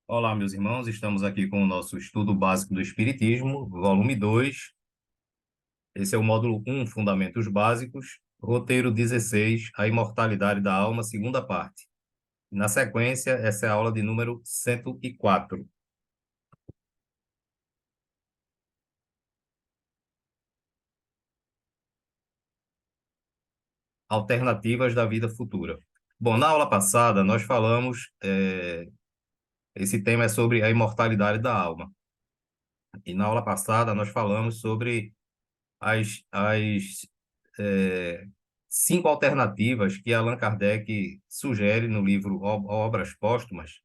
Olá, meus irmãos, estamos aqui com o nosso estudo básico do Espiritismo, volume 2. Esse é o módulo 1, Fundamentos Básicos, roteiro 16, A Imortalidade da Alma, segunda parte. Na sequência, essa é a aula de número 104. Alternativas da vida futura. Bom, na aula passada, nós falamos, esse tema é sobre a imortalidade da alma. E na aula passada, nós falamos sobre as é, cinco alternativas que Allan Kardec sugere no livro Obras Póstumas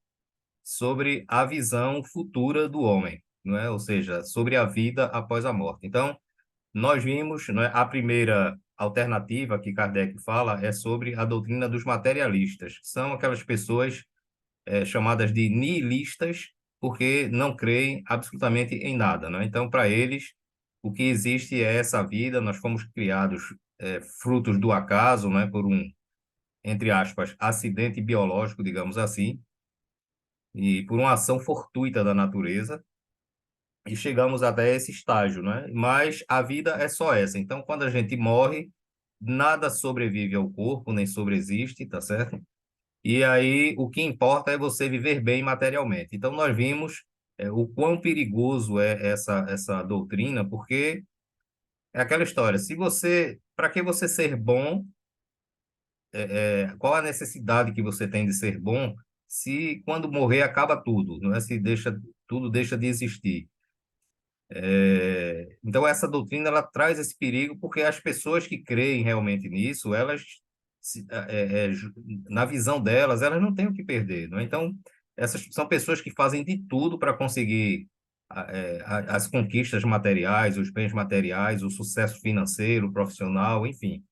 sobre a visão futura do homem, não é? Ou seja, sobre a vida após a morte. Então, nós vimos, não é? A primeira alternativa que Kardec fala é sobre a doutrina dos materialistas, que são aquelas pessoas chamadas de nihilistas, porque não creem absolutamente em nada, né? Então, para eles, o que existe é essa vida, nós fomos criados frutos do acaso, né? Por um, entre aspas, acidente biológico, digamos assim, e por uma ação fortuita da natureza, e chegamos até esse estágio, né? Mas a vida é só essa. Então, quando a gente morre, nada sobrevive ao corpo, nem sobreexiste, tá certo? E aí, o que importa é você viver bem materialmente. Então, nós vimos o quão perigoso é essa doutrina, porque é aquela história, se você, para que você ser bom, qual a necessidade que você tem de ser bom, se quando morrer acaba tudo, não é? Se deixa, tudo deixa de existir. Então, essa doutrina, ela traz esse perigo, porque as pessoas que creem realmente nisso, elas, se- é, é, ju- na visão delas, elas não têm o que perder, não é? Então, essas são pessoas que fazem de tudo para conseguir as conquistas materiais, os bens materiais, o sucesso financeiro, profissional, enfim.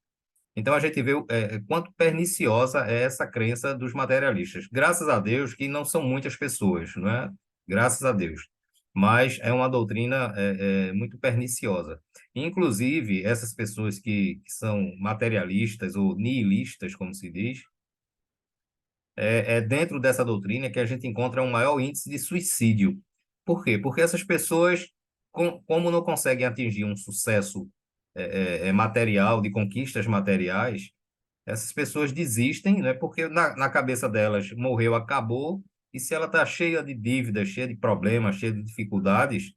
Então, a gente vê quanto perniciosa é essa crença dos materialistas. Graças a Deus que não são muitas pessoas, não é? Graças a Deus. Mas é uma doutrina muito perniciosa. Inclusive, essas pessoas que são materialistas ou nihilistas, como se diz, é dentro dessa doutrina que a gente encontra um maior índice de suicídio. Por quê? Porque essas pessoas, como não conseguem atingir um sucesso material, de conquistas materiais, essas pessoas desistem, né? Porque na cabeça delas morreu, acabou, e se ela está cheia de dívidas, cheia de problemas, cheia de dificuldades,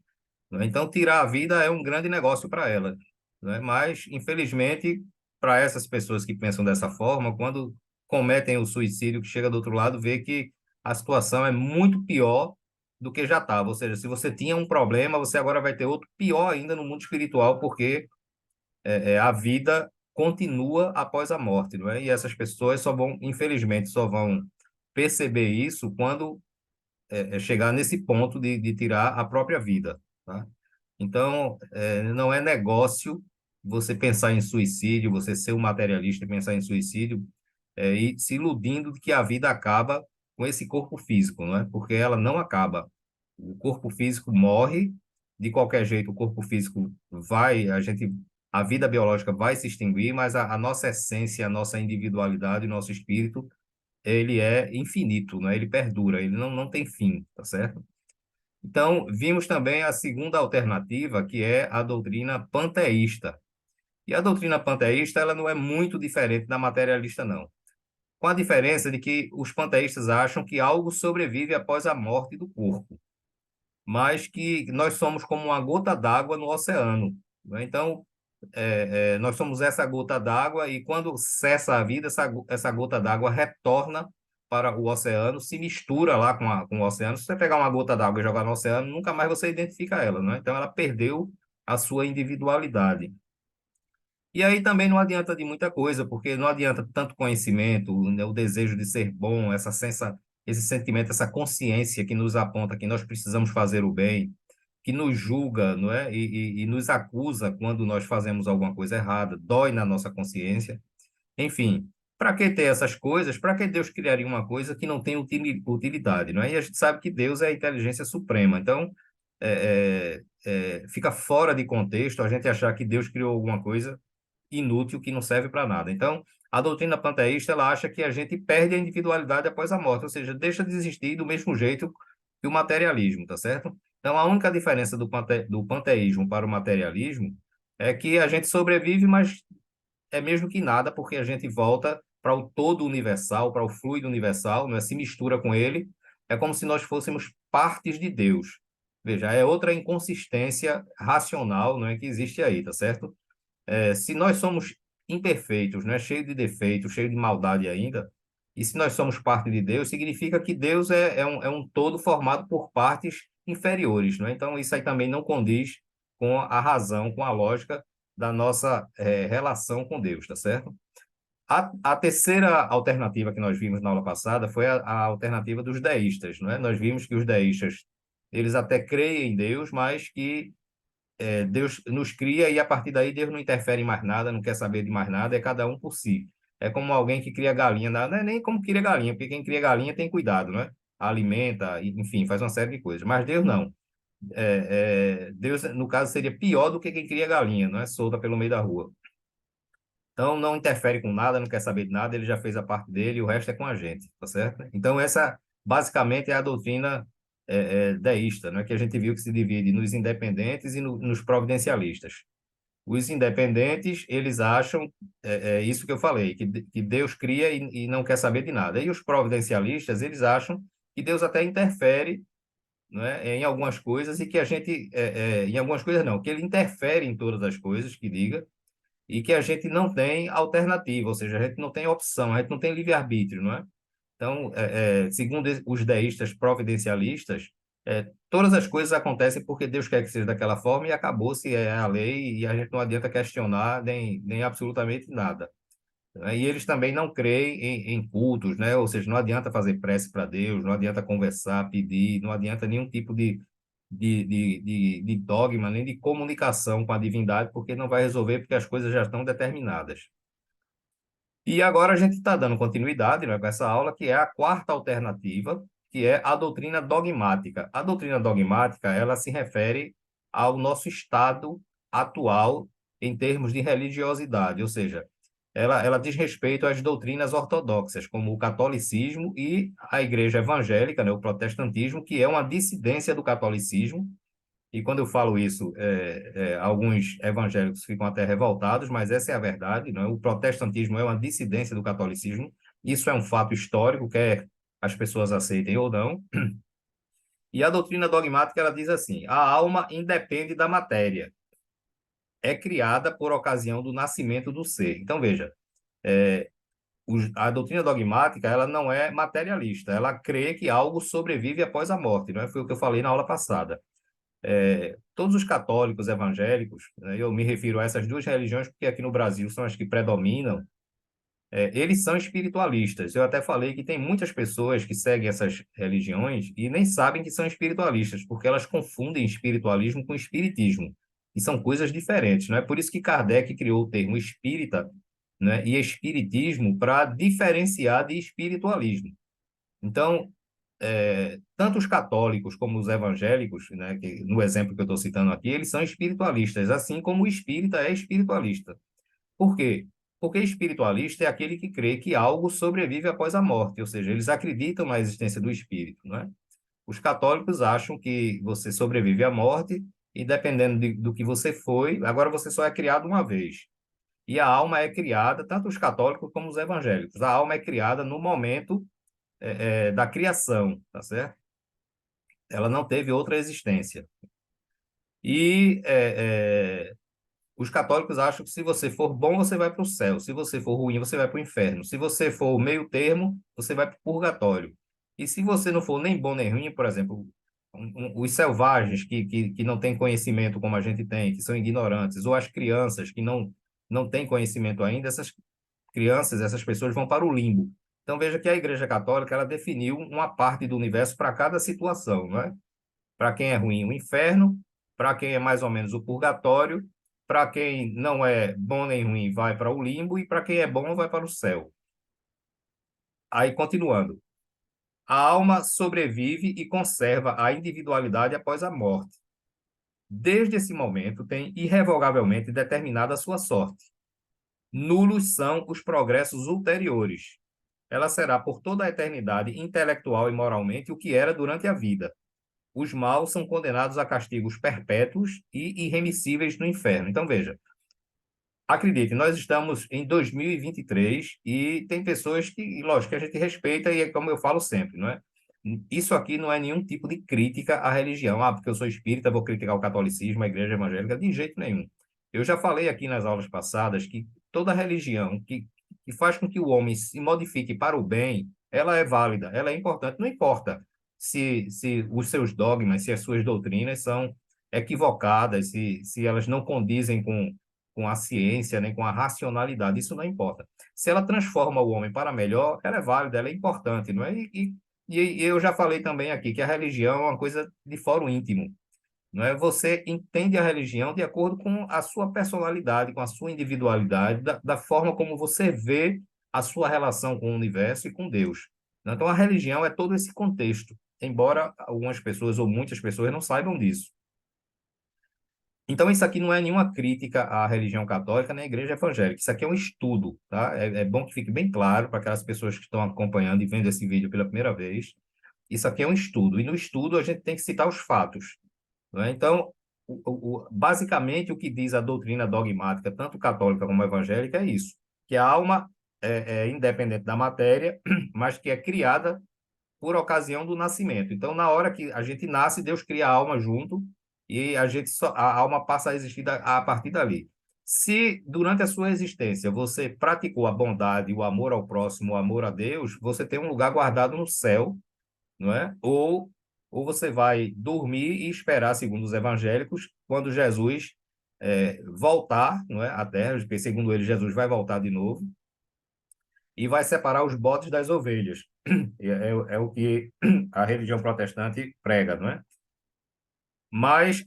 né? Então tirar a vida é um grande negócio para ela, né? Mas, infelizmente, para essas pessoas que pensam dessa forma, quando cometem o suicídio, que chega do outro lado, vê que a situação é muito pior do que já estava. Ou seja, se você tinha um problema, você agora vai ter outro pior ainda no mundo espiritual, porque a vida continua após a morte, não é? E essas pessoas só vão, infelizmente, só vão perceber isso quando chegar nesse ponto de tirar a própria vida, tá? Então, não é negócio você pensar em suicídio, você ser um materialista e pensar em suicídio, e se iludindo de que a vida acaba com esse corpo físico, não é? Porque ela não acaba. O corpo físico morre, de qualquer jeito, o corpo físico vai, a vida biológica vai se extinguir, mas a nossa essência, a nossa individualidade, o nosso espírito, ele é infinito, né? Ele perdura, ele não tem fim, tá certo? Então, vimos também a segunda alternativa, que é a doutrina panteísta. E a doutrina panteísta, ela não é muito diferente da materialista, não. Com a diferença de que os panteístas acham que algo sobrevive após a morte do corpo, mas que nós somos como uma gota d'água no oceano, né? Então, nós somos essa gota d'água e quando cessa a vida, essa gota d'água retorna para o oceano, se mistura lá com o oceano. Se você pegar uma gota d'água e jogar no oceano, nunca mais você identifica ela, né? Então, ela perdeu a sua individualidade. E aí também não adianta de muita coisa, porque não adianta tanto conhecimento, né, o desejo de ser bom, esse sentimento, essa consciência que nos aponta que nós precisamos fazer o bem, que nos julga, não é? E nos acusa quando nós fazemos alguma coisa errada, dói na nossa consciência. Enfim, para que ter essas coisas? Para que Deus criaria uma coisa que não tem utilidade, não é? E a gente sabe que Deus é a inteligência suprema. Então, fica fora de contexto a gente achar que Deus criou alguma coisa inútil que não serve para nada. Então, a doutrina panteísta ela acha que a gente perde a individualidade após a morte, ou seja, deixa de existir do mesmo jeito que o materialismo, tá certo? Então, a única diferença do panteísmo para o materialismo é que a gente sobrevive, mas é mesmo que nada, porque a gente volta para o todo universal, para o fluido universal, não é? Se mistura com ele, é como se nós fôssemos partes de Deus. Veja, é outra inconsistência racional, não é, que existe aí, tá certo? Se nós somos imperfeitos, né, cheio de defeitos, cheio de maldade ainda, e se nós somos parte de Deus, significa que Deus é um todo formado por partes inferiores, não é? Então, isso aí também não condiz com a razão, com a lógica da nossa relação com Deus, tá certo? A terceira alternativa que nós vimos na aula passada foi a alternativa dos deístas, não é? Nós vimos que os deístas, eles até creem em Deus, mas que Deus nos cria e a partir daí Deus não interfere em mais nada, não quer saber de mais nada, é cada um por si. É como alguém que cria galinha, não é nem como cria galinha, porque quem cria galinha tem cuidado, né? Alimenta, enfim, faz uma série de coisas. Mas Deus não. Deus, no caso, seria pior do que quem cria galinha, não é? Solta pelo meio da rua. Então, não interfere com nada, não quer saber de nada, ele já fez a parte dele e o resto é com a gente, tá certo? Então, essa basicamente é a doutrina deísta, né? Que a gente viu que se divide nos independentes e nos providencialistas. Os independentes, eles acham, isso que eu falei, que Deus cria e não quer saber de nada. E os providencialistas, eles acham que Deus até interfere, né, em algumas coisas e que a gente, em algumas coisas não, que ele interfere em todas as coisas, que diga, e que a gente não tem alternativa, ou seja, a gente não tem opção, a gente não tem livre-arbítrio, não é? Então, segundo os deístas providencialistas, todas as coisas acontecem porque Deus quer que seja daquela forma e acabou-se a lei e a gente não adianta questionar nem absolutamente nada, né? E eles também não creem em cultos, né? Ou seja, não adianta fazer prece para Deus, não adianta conversar, pedir, não adianta nenhum tipo de dogma, nem de comunicação com a divindade, porque não vai resolver, porque as coisas já estão determinadas. E agora a gente está dando continuidade, né, com essa aula, que é a quarta alternativa, que é a doutrina dogmática. A doutrina dogmática, ela se refere ao nosso estado atual em termos de religiosidade, ou seja, ela diz respeito às doutrinas ortodoxas, como o catolicismo e a igreja evangélica, né, o protestantismo, que é uma dissidência do catolicismo, e quando eu falo isso, alguns evangélicos ficam até revoltados, mas essa é a verdade, não é? O protestantismo é uma dissidência do catolicismo. Isso é um fato histórico, quer as pessoas aceitem ou não. E a doutrina dogmática ela diz assim: a alma independe da matéria, é criada por ocasião do nascimento do ser. Então veja, a doutrina dogmática ela não é materialista, ela crê que algo sobrevive após a morte, não é? Foi o que eu falei na aula passada. Todos os católicos evangélicos, né, eu me refiro a essas duas religiões porque aqui no Brasil são as que predominam, eles são espiritualistas. Eu até falei que tem muitas pessoas que seguem essas religiões e nem sabem que são espiritualistas, porque elas confundem espiritualismo com espiritismo, e são coisas diferentes, não é? Por isso que Kardec criou o termo espírita, né, e espiritismo para diferenciar de espiritualismo. Então, tanto os católicos como os evangélicos, né, que, no exemplo que eu estou citando aqui, eles são espiritualistas, assim como o espírita é espiritualista. Por quê? Porque espiritualista é aquele que crê que algo sobrevive após a morte, ou seja, eles acreditam na existência do espírito, não é? Os católicos acham que você sobrevive à morte e dependendo do que você foi, agora você só é criado uma vez. E a alma é criada, tanto os católicos como os evangélicos, a alma é criada no momento da criação, tá certo? Ela não teve outra existência. E os católicos acham que se você for bom, você vai para o céu. Se você for ruim, você vai para o inferno. Se você for meio termo, você vai para o purgatório. E se você não for nem bom nem ruim, por exemplo, os selvagens que não têm conhecimento como a gente tem, que são ignorantes, ou as crianças que não têm conhecimento ainda, essas crianças, essas pessoas vão para o limbo. Então veja que a Igreja Católica ela definiu uma parte do universo para cada situação, não é? Para quem é ruim, o inferno. Para quem é mais ou menos o purgatório. Para quem não é bom nem ruim, vai para o limbo. E para quem é bom, vai para o céu. Aí, continuando. A alma sobrevive e conserva a individualidade após a morte. Desde esse momento, tem irrevogavelmente determinada a sua sorte. Nulos são os progressos ulteriores. Ela será por toda a eternidade, intelectual e moralmente, o que era durante a vida. os maus são condenados a castigos perpétuos e irremissíveis no inferno. Então, veja, acredite, nós estamos em 2023 e tem pessoas que, e lógico, que a gente respeita e é como eu falo sempre, não é? Isso aqui não é nenhum tipo de crítica à religião. Ah, porque eu sou espírita, vou criticar o catolicismo, a igreja evangélica, de jeito nenhum. Eu já falei aqui nas aulas passadas que toda religião que faz com que o homem se modifique para o bem, ela é válida, ela é importante. Não importa se os seus dogmas, se as suas doutrinas são equivocadas, se elas não condizem com a ciência, nem com a racionalidade, isso não importa. Se ela transforma o homem para melhor, ela é válida, ela é importante, não é? E eu já falei também aqui que a religião é uma coisa de fórum íntimo, não é? Você entende a religião de acordo com a sua personalidade, com a sua individualidade, da forma como você vê a sua relação com o universo e com Deus. Então, a religião é todo esse contexto, embora algumas pessoas ou muitas pessoas não saibam disso. Então, isso aqui não é nenhuma crítica à religião católica nem à igreja evangélica. Isso aqui é um estudo, tá? É bom que fique bem claro para aquelas pessoas que estão acompanhando e vendo esse vídeo pela primeira vez. Isso aqui é um estudo, e no estudo a gente tem que citar os fatos, não é? Então, basicamente, o que diz a doutrina dogmática, tanto católica como evangélica, é isso, que a alma é independente da matéria, mas que é criada por ocasião do nascimento. Então, na hora que a gente nasce, Deus cria a alma junto e a alma passa a existir a partir dali. Se durante a sua existência você praticou a bondade, o amor ao próximo, o amor a Deus, você tem um lugar guardado no céu, não é? Ou você vai dormir e esperar, segundo os evangélicos, quando Jesus voltar, não é, à Terra, porque segundo eles Jesus vai voltar de novo e vai separar os bodes das ovelhas. É o que a religião protestante prega, não é? Mas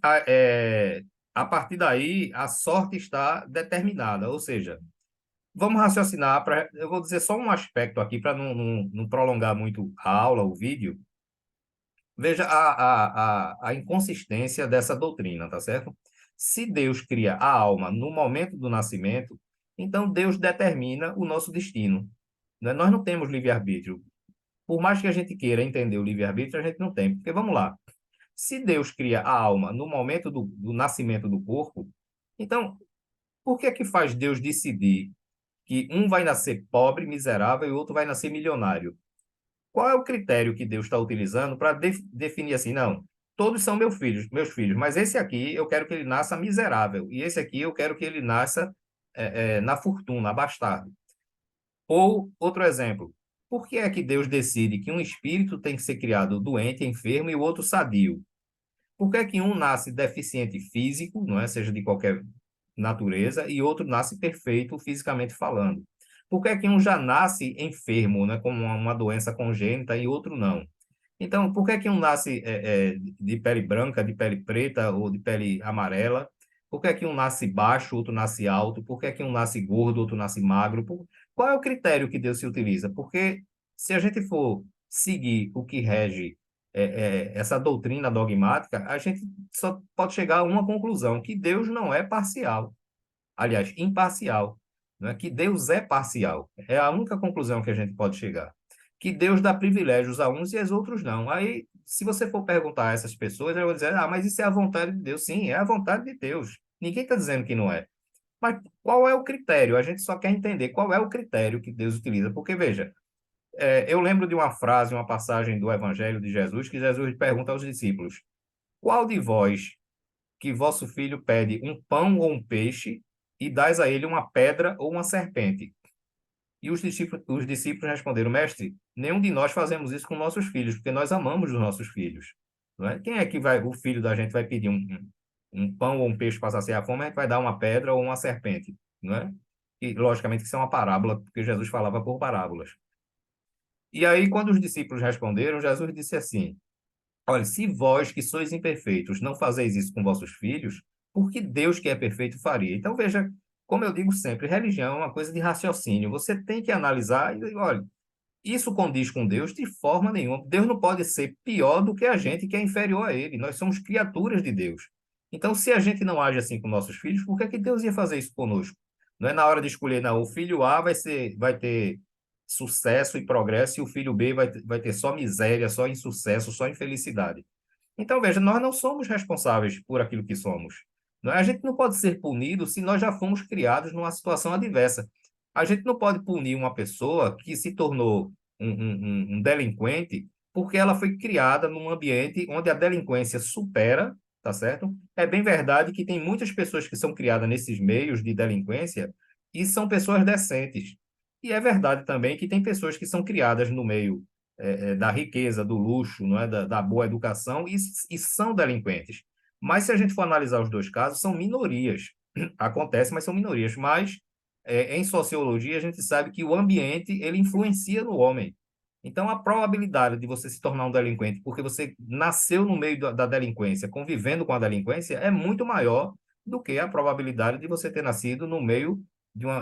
a partir daí a sorte está determinada, ou seja, vamos raciocinar. Eu vou dizer só um aspecto aqui para não prolongar muito a aula, o vídeo. Veja a inconsistência dessa doutrina, tá certo? Se Deus cria a alma no momento do nascimento, então Deus determina o nosso destino, né? Nós não temos livre-arbítrio. Por mais que a gente queira entender o livre-arbítrio, a gente não tem. Porque vamos lá. Se Deus cria a alma no momento do nascimento do corpo, então, por que é que faz Deus decidir que um vai nascer pobre, miserável, e o outro vai nascer milionário? Qual é o critério que Deus está utilizando para definir assim, não, todos são meus filhos, mas esse aqui eu quero que ele nasça miserável, e esse aqui eu quero que ele nasça na fortuna, abastado. Ou, outro exemplo, por que é que Deus decide que um espírito tem que ser criado doente, enfermo, e o outro sadio? Por que é que um nasce deficiente físico, não é, seja de qualquer natureza, e outro nasce perfeito fisicamente falando? Por que é que um já nasce enfermo, né, com uma doença congênita e outro não? Então, por que é que um nasce de pele branca, de pele preta ou de pele amarela? Por que é que um nasce baixo, outro nasce alto? Por que é que um nasce gordo, outro nasce magro? Qual é o critério que Deus se utiliza? Porque se a gente for seguir o que rege essa doutrina dogmática, a gente só pode chegar a uma conclusão, que Deus não é parcial. Aliás, imparcial. Não é que Deus é parcial. É a única conclusão que a gente pode chegar. Que Deus dá privilégios a uns e aos outros não. Aí, se você for perguntar a essas pessoas, elas vão dizer, ah, mas isso é a vontade de Deus. Sim, é a vontade de Deus. Ninguém está dizendo que não é. Mas qual é o critério? A gente só quer entender qual é o critério que Deus utiliza. Porque, veja, eu lembro de uma frase, uma passagem do Evangelho de Jesus, que Jesus pergunta aos discípulos, qual de vós que vosso filho pede um pão ou um peixe e dás a ele uma pedra ou uma serpente? E os discípulos responderam, mestre, nenhum de nós fazemos isso com nossos filhos, porque nós amamos os nossos filhos. Não é? Quem é que vai, o filho da gente vai pedir um pão ou um peixe para saciar a fome, a gente vai dar uma pedra ou uma serpente, não é? E, logicamente, que isso é uma parábola, porque Jesus falava por parábolas. E aí, quando os discípulos responderam, Jesus disse assim, olha, se vós que sois imperfeitos não fazeis isso com vossos filhos, por que Deus que é perfeito faria? Então veja, como eu digo sempre, religião é uma coisa de raciocínio. Você tem que analisar e, olha, isso condiz com Deus de forma nenhuma. Deus não pode ser pior do que a gente que é inferior a ele. Nós somos criaturas de Deus. Então, se a gente não age assim com nossos filhos, por que que Deus ia fazer isso conosco? Não é na hora de escolher, não. O filho A vai ter sucesso e progresso e o filho B vai ter só miséria, só insucesso, só infelicidade. Então, veja, nós não somos responsáveis por aquilo que somos. Não é? A gente não pode ser punido se nós já fomos criados numa situação adversa. A gente não pode punir uma pessoa que se tornou um delinquente porque ela foi criada num ambiente onde a delinquência supera, tá certo? É bem verdade que tem muitas pessoas que são criadas nesses meios de delinquência e são pessoas decentes. E é verdade também que tem pessoas que são criadas no meio da riqueza, do luxo, não é? Da boa educação e são delinquentes. Mas se a gente for analisar os dois casos, são minorias. Acontece, mas são minorias. Mas em sociologia a gente sabe que o ambiente ele influencia no homem. Então a probabilidade de você se tornar um delinquente porque você nasceu no meio da delinquência, convivendo com a delinquência, é muito maior do que a probabilidade de você ter nascido no meio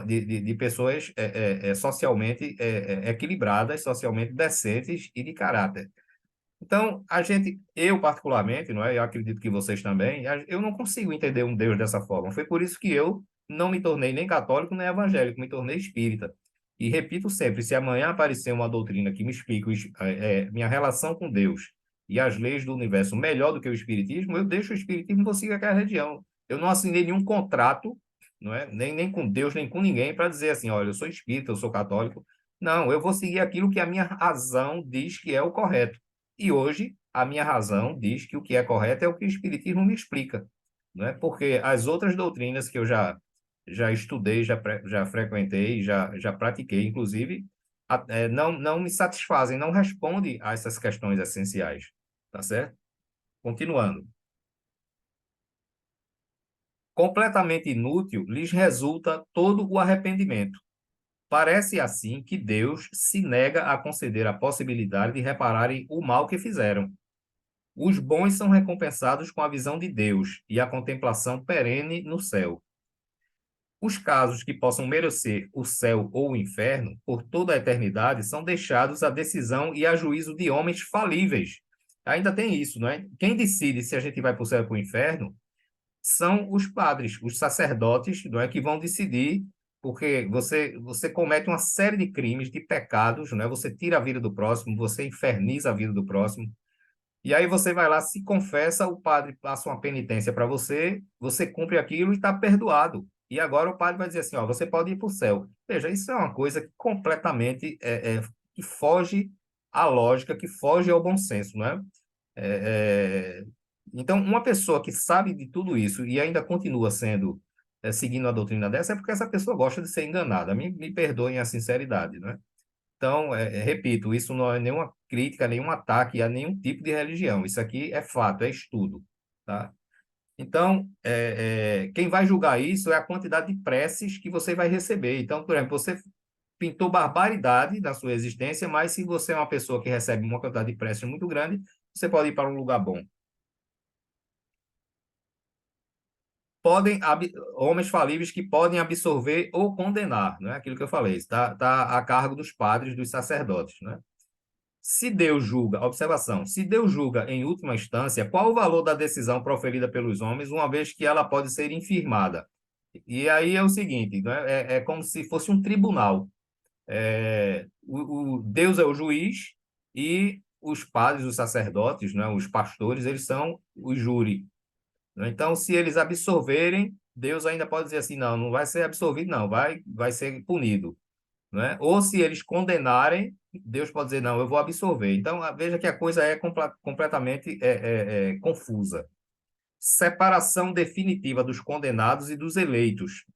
de pessoas socialmente equilibradas, socialmente decentes e de caráter. Então, eu particularmente, não é? Eu acredito que vocês também, eu não consigo entender um Deus dessa forma. Foi por isso que eu não me tornei nem católico nem evangélico, me tornei espírita. E repito sempre, se amanhã aparecer uma doutrina que me explica minha relação com Deus e as leis do universo melhor do que o espiritismo, eu deixo o espiritismo e vou seguir aquela religião. Eu não assinei nenhum contrato, não é? Nem com Deus, nem com ninguém, para dizer assim, olha, eu sou espírita, eu sou católico. Não, eu vou seguir aquilo que a minha razão diz que é o correto. E hoje, a minha razão diz que o que é correto é o que o Espiritismo me explica, não é? Porque as outras doutrinas que eu já estudei, já frequentei, já pratiquei, inclusive, não me satisfazem, não respondem a essas questões essenciais, tá certo? Continuando. Completamente inútil lhes resulta todo o arrependimento. Parece assim que Deus se nega a conceder a possibilidade de repararem o mal que fizeram. Os bons são recompensados com a visão de Deus e a contemplação perene no céu. Os casos que possam merecer o céu ou o inferno por toda a eternidade são deixados à decisão e a juízo de homens falíveis. Ainda tem isso, não é? Quem decide se a gente vai para o céu ou para o inferno são os padres, os sacerdotes, não é, que vão decidir, porque você comete uma série de crimes, de pecados, não é? Você tira a vida do próximo, você inferniza a vida do próximo. E aí você vai lá, se confessa, o padre passa uma penitência para você, você cumpre aquilo e está perdoado. E agora o padre vai dizer assim, ó, você pode ir para o céu. Veja, isso é uma coisa que completamente que foge à lógica, que foge ao bom senso, não é? É, é, Então, uma pessoa que sabe de tudo isso e ainda continua seguindo a doutrina dessa, é porque essa pessoa gosta de ser enganada. Me perdoem a sinceridade, né? Então, repito, isso não é nenhuma crítica, nenhum ataque a nenhum tipo de religião. Isso aqui é fato, é estudo, tá? Então, quem vai julgar isso é a quantidade de preces que você vai receber. Então, por exemplo, você pintou barbaridade na sua existência, mas se você é uma pessoa que recebe uma quantidade de preces muito grande, você pode ir para um lugar bom. Homens falíveis que podem absorver ou condenar, não é aquilo que eu falei, está a cargo dos padres, dos sacerdotes, né? Se Deus julga, observação, se Deus julga em última instância, qual o valor da decisão proferida pelos homens, uma vez que ela pode ser infirmada? E aí é o seguinte, né? É como se fosse um tribunal. O Deus é o juiz e os padres, os sacerdotes, né? Os pastores, eles são o júri, né? Então, se eles absorverem, Deus ainda pode dizer assim, não, não vai ser absorvido, não, vai ser punido, né? Ou se eles condenarem, Deus pode dizer, não, eu vou absorver. Então, veja que a coisa é completamente confusa. Separação definitiva dos condenados e dos eleitos.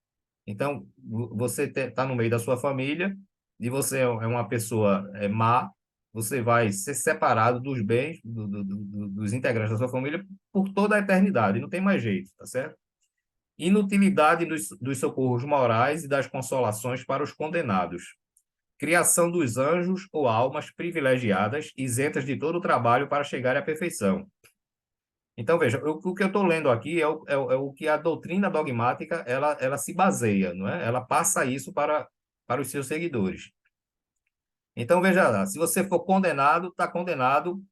Então, você está no meio da sua família e você é uma pessoa má, você vai ser separado dos bens dos integrantes da sua família por toda a eternidade, não tem mais jeito, tá certo? Inutilidade dos socorros morais e das consolações para os condenados. Criação dos anjos ou almas privilegiadas, isentas de todo o trabalho para chegar à perfeição. Então, veja, o que eu estou lendo aqui é o que a doutrina dogmática ela se baseia, não é? Ela passa isso para os seus seguidores. Então, veja lá, se você for condenado, está condenado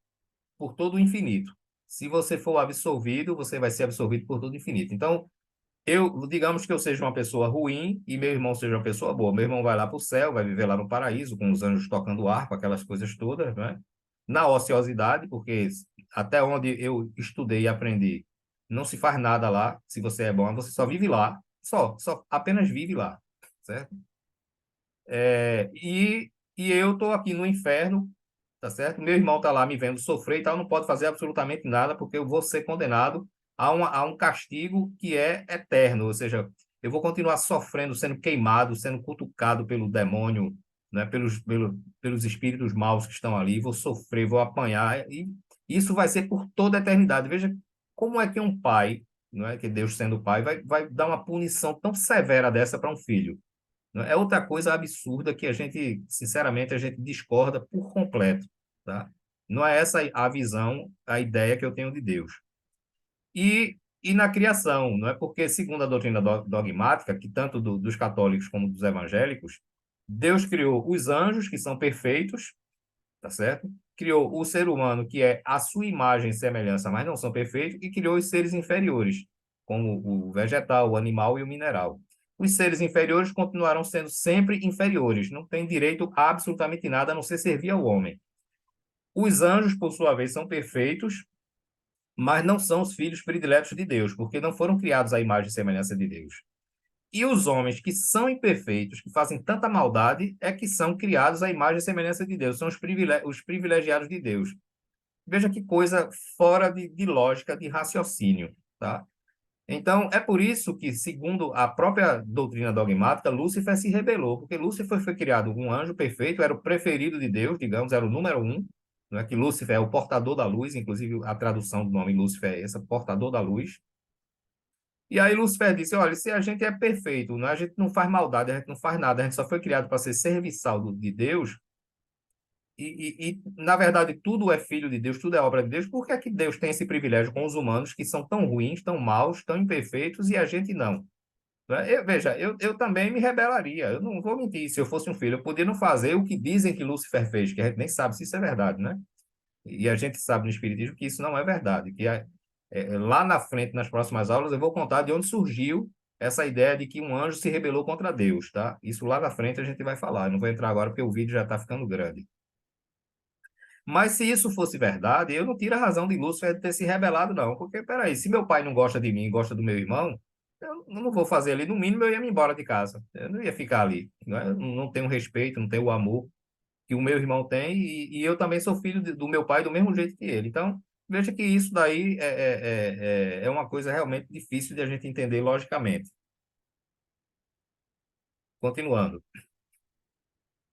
por todo o infinito. Se você for absolvido, você vai ser absolvido por todo o infinito. Então, digamos que eu seja uma pessoa ruim e meu irmão seja uma pessoa boa. Meu irmão vai lá para o céu, vai viver lá no paraíso, com os anjos tocando harpa, aquelas coisas todas, né? na ociosidade, porque até onde eu estudei e aprendi, não se faz nada lá. Se você é bom, você só vive lá, só apenas vive lá, certo? E eu estou aqui no inferno, tá certo? Meu irmão está lá me vendo sofrer e tal, não pode fazer absolutamente nada, porque eu vou ser condenado a um castigo que é eterno, ou seja, eu vou continuar sofrendo, sendo queimado, sendo cutucado pelo demônio, né? Pelos espíritos maus que estão ali, vou sofrer, vou apanhar, e isso vai ser por toda a eternidade. Veja como é que um pai, não é que Deus sendo pai, vai dar uma punição tão severa dessa para um filho. Né? É outra coisa absurda que a gente, sinceramente, a gente discorda por completo, tá? Não é essa a visão, a ideia que eu tenho de Deus. E na criação, não é porque, segundo a doutrina dogmática, que tanto dos católicos como dos evangélicos, Deus criou os anjos, que são perfeitos, tá certo? Criou o ser humano, que é a sua imagem e semelhança, mas não são perfeitos, e criou os seres inferiores, como o vegetal, o animal e o mineral. Os seres inferiores continuarão sendo sempre inferiores, não têm direito a absolutamente nada a não ser servir ao homem. Os anjos, por sua vez, são perfeitos, mas não são os filhos prediletos de Deus, porque não foram criados à imagem e semelhança de Deus. E os homens que são imperfeitos, que fazem tanta maldade, é que são criados à imagem e semelhança de Deus, são os privilegiados de Deus. Veja que coisa fora de lógica, de raciocínio, tá? Então, é por isso que, segundo a própria doutrina dogmática, Lúcifer se rebelou, porque Lúcifer foi criado um anjo perfeito, era o preferido de Deus, digamos, era o número um, não é que Lúcifer é o portador da luz, inclusive a tradução do nome Lúcifer é essa, portador da luz. E aí Lúcifer disse, olha, se a gente é perfeito, não é? A gente não faz maldade, a gente não faz nada, a gente só foi criado para ser serviçal de Deus, na verdade, tudo é filho de Deus, tudo é obra de Deus. Por que é que Deus tem esse privilégio com os humanos que são tão ruins, tão maus, tão imperfeitos e a gente não? Né? Veja, eu também me rebelaria. Eu não vou mentir. Se eu fosse um filho, eu podia não fazer o que dizem que Lúcifer fez, que a gente nem sabe se isso é verdade, né? E a gente sabe no Espiritismo que isso não é verdade. Lá na frente, nas próximas aulas, eu vou contar de onde surgiu essa ideia de que um anjo se rebelou contra Deus, tá? Isso lá na frente a gente vai falar. Eu não vou entrar agora porque o vídeo já está ficando grande. Mas se isso fosse verdade, eu não tiro a razão de Lúcifer de ter se rebelado, não. Porque, peraí, se meu pai não gosta de mim, gosta do meu irmão, eu não vou fazer ali. No mínimo, eu ia me embora de casa. Eu não ia ficar ali. Né? Eu não tenho respeito, não tenho o amor que o meu irmão tem. E eu também sou filho do meu pai do mesmo jeito que ele. Então, veja que isso daí é uma coisa realmente difícil de a gente entender logicamente. Continuando.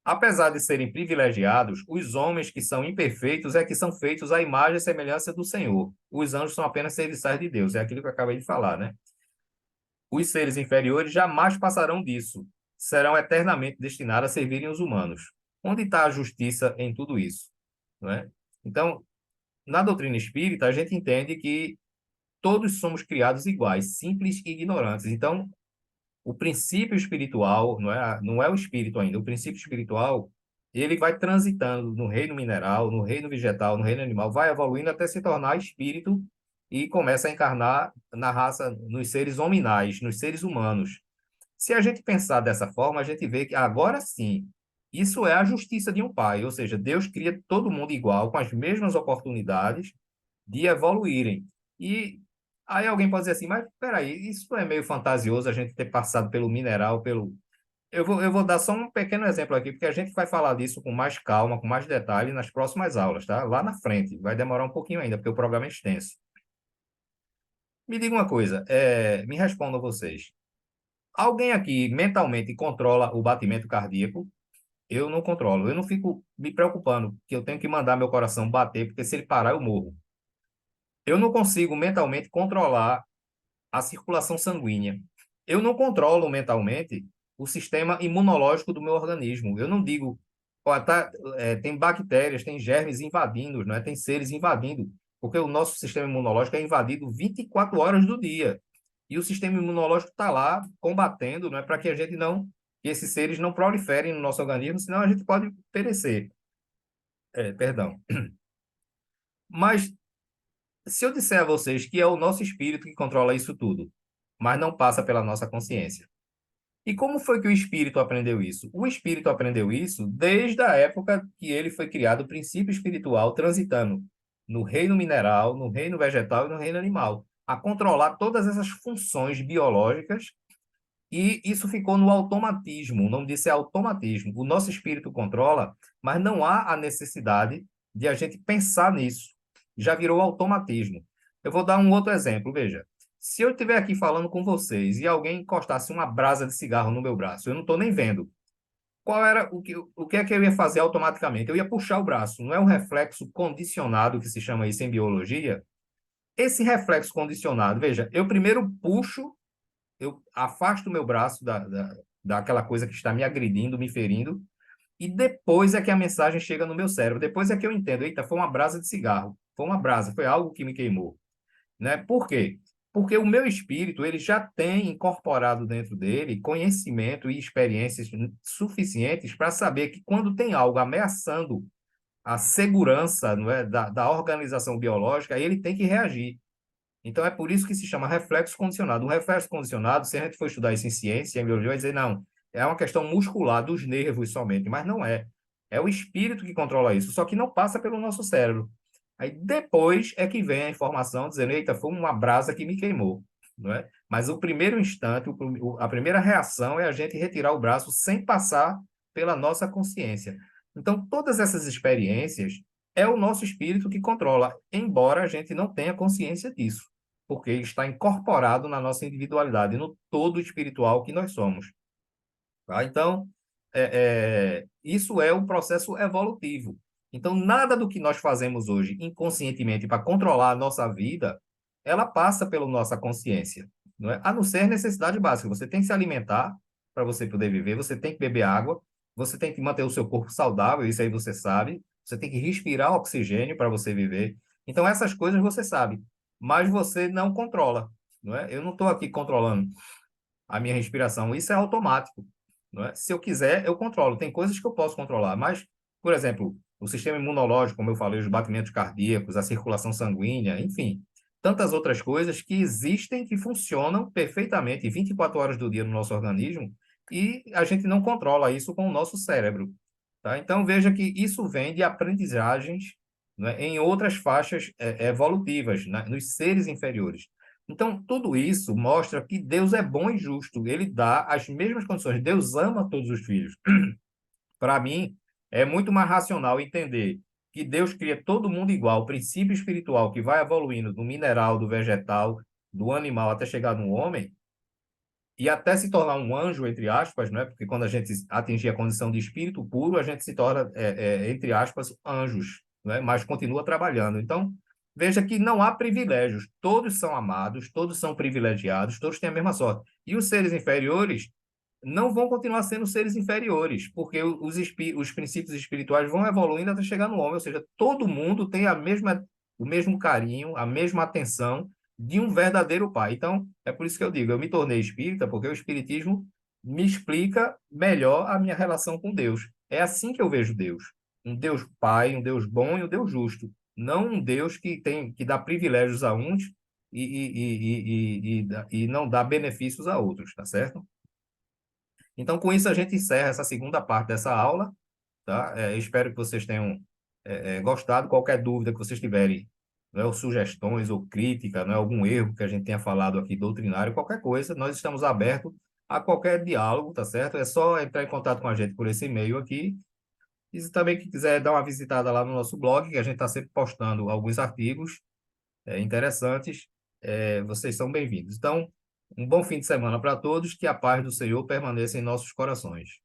Apesar de serem privilegiados, os homens que são imperfeitos é que são feitos à imagem e semelhança do Senhor. Os anjos são apenas serviçais de Deus, é aquilo que eu acabei de falar, né? Os seres inferiores jamais passarão disso, serão eternamente destinados a servirem os humanos. Onde está a justiça em tudo isso? Não é? Então, na doutrina espírita, a gente entende que todos somos criados iguais, simples e ignorantes. Então, o princípio espiritual, não é o espírito ainda, o princípio espiritual, ele vai transitando no reino mineral, no reino vegetal, no reino animal, vai evoluindo até se tornar espírito e começa a encarnar na raça, nos seres hominais, nos seres humanos. Se a gente pensar dessa forma, a gente vê que agora sim, isso é a justiça de um pai, ou seja, Deus cria todo mundo igual, com as mesmas oportunidades de evoluírem. E aí alguém pode dizer assim, mas peraí, isso não é meio fantasioso a gente ter passado pelo mineral, pelo. Eu vou dar só um pequeno exemplo aqui, porque a gente vai falar disso com mais calma, com mais detalhe nas próximas aulas, tá? Lá na frente. Vai demorar um pouquinho ainda, porque o programa é extenso. Me diga uma coisa, me respondam vocês. Alguém aqui mentalmente controla o batimento cardíaco? Eu não controlo. Eu não fico me preocupando que eu tenho que mandar meu coração bater, porque se ele parar, eu morro. Eu não consigo mentalmente controlar a circulação sanguínea. Eu não controlo mentalmente o sistema imunológico do meu organismo. Eu não digo, ó, tem bactérias, tem germes invadindo, não é? Tem seres invadindo, porque o nosso sistema imunológico é invadido 24 horas do dia. E o sistema imunológico está lá combatendo, não é? Para que a gente não, que esses seres não proliferem no nosso organismo, senão a gente pode perecer. Perdão. Mas se eu disser a vocês que é o nosso espírito que controla isso tudo, mas não passa pela nossa consciência, E como foi que o espírito aprendeu isso? O espírito aprendeu isso desde a época que ele foi criado, o princípio espiritual transitando no reino mineral, no reino vegetal e no reino animal, a controlar todas essas funções biológicas, e isso ficou no automatismo. O nome disso é automatismo. O nosso espírito controla, mas não há a necessidade de a gente pensar nisso. Já virou automatismo. Eu vou dar um outro exemplo, veja. Se eu estiver aqui falando com vocês e alguém encostasse uma brasa de cigarro no meu braço, eu não estou nem vendo. Qual era o que é que eu ia fazer automaticamente? Eu ia puxar o braço. Não é um reflexo condicionado que se chama isso em biologia? Esse reflexo condicionado, veja, eu primeiro puxo, eu afasto o meu braço daquela coisa que está me agredindo, me ferindo, e depois é que a mensagem chega no meu cérebro. Depois é que eu entendo, eita, foi uma brasa de cigarro, foi uma brasa, foi algo que me queimou, né? Por quê? Porque o meu espírito, ele já tem incorporado dentro dele conhecimento e experiências suficientes para saber que quando tem algo ameaçando a segurança, não é, da organização biológica, ele tem que reagir. Então, é por isso que se chama reflexo condicionado. Um reflexo condicionado, se a gente for estudar isso em ciência, em biologia, vai dizer, não, é uma questão muscular dos nervos somente, mas não é. É o espírito que controla isso, só que não passa pelo nosso cérebro. Aí depois é que vem a informação dizendo, eita, foi uma brasa que me queimou, não é? Mas o primeiro instante, a primeira reação é a gente retirar o braço sem passar pela nossa consciência. Então, todas essas experiências é o nosso espírito que controla, embora a gente não tenha consciência disso, porque está incorporado na nossa individualidade, no todo espiritual que nós somos. Tá? Então, isso é um processo evolutivo. Então, nada do que nós fazemos hoje inconscientemente para controlar a nossa vida, ela passa pela nossa consciência, não é? A não ser necessidade básica. Você tem que se alimentar para você poder viver, você tem que beber água, você tem que manter o seu corpo saudável, isso aí você sabe. Você tem que respirar oxigênio para você viver. Então, essas coisas você sabe, mas você não controla, não é? Eu não estou aqui controlando a minha respiração. Isso é automático, não é? Se eu quiser, eu controlo. Tem coisas que eu posso controlar, mas, por exemplo, o sistema imunológico, como eu falei, os batimentos cardíacos, a circulação sanguínea, enfim, tantas outras coisas que existem, que funcionam perfeitamente 24 horas do dia no nosso organismo e a gente não controla isso com o nosso cérebro, tá? Então, veja que isso vem de aprendizagens, né, em outras faixas evolutivas, né, nos seres inferiores. Então, tudo isso mostra que Deus é bom e justo. Ele dá as mesmas condições. Deus ama todos os filhos. Para mim, é muito mais racional entender que Deus cria todo mundo igual, o princípio espiritual que vai evoluindo do mineral, do vegetal, do animal até chegar no homem, e até se tornar um anjo, entre aspas, né? Porque quando a gente atingir a condição de espírito puro, a gente se torna, entre aspas, anjos, né? Mas continua trabalhando. Então, veja que não há privilégios. Todos são amados, todos são privilegiados, todos têm a mesma sorte. E os seres inferiores não vão continuar sendo seres inferiores, porque os princípios espirituais vão evoluindo até chegar no homem, ou seja, todo mundo tem o mesmo carinho, a mesma atenção de um verdadeiro pai. Então, é por isso que eu digo, eu me tornei espírita, porque o espiritismo me explica melhor a minha relação com Deus. É assim que eu vejo Deus. Um Deus pai, um Deus bom e um Deus justo. Não um Deus que dá privilégios a uns e não dá benefícios a outros, tá certo? Então, com isso, a gente encerra essa segunda parte dessa aula, tá? Espero que vocês tenham gostado. Qualquer dúvida que vocês tiverem, né, ou sugestões ou crítica, né, algum erro que a gente tenha falado aqui doutrinário, qualquer coisa, nós estamos abertos a qualquer diálogo, tá certo? É só entrar em contato com a gente por esse e-mail aqui. E se também que quiser dar uma visitada lá no nosso blog, que a gente está sempre postando alguns artigos interessantes, vocês são bem-vindos. Então, um bom fim de semana para todos, que a paz do Senhor permaneça em nossos corações.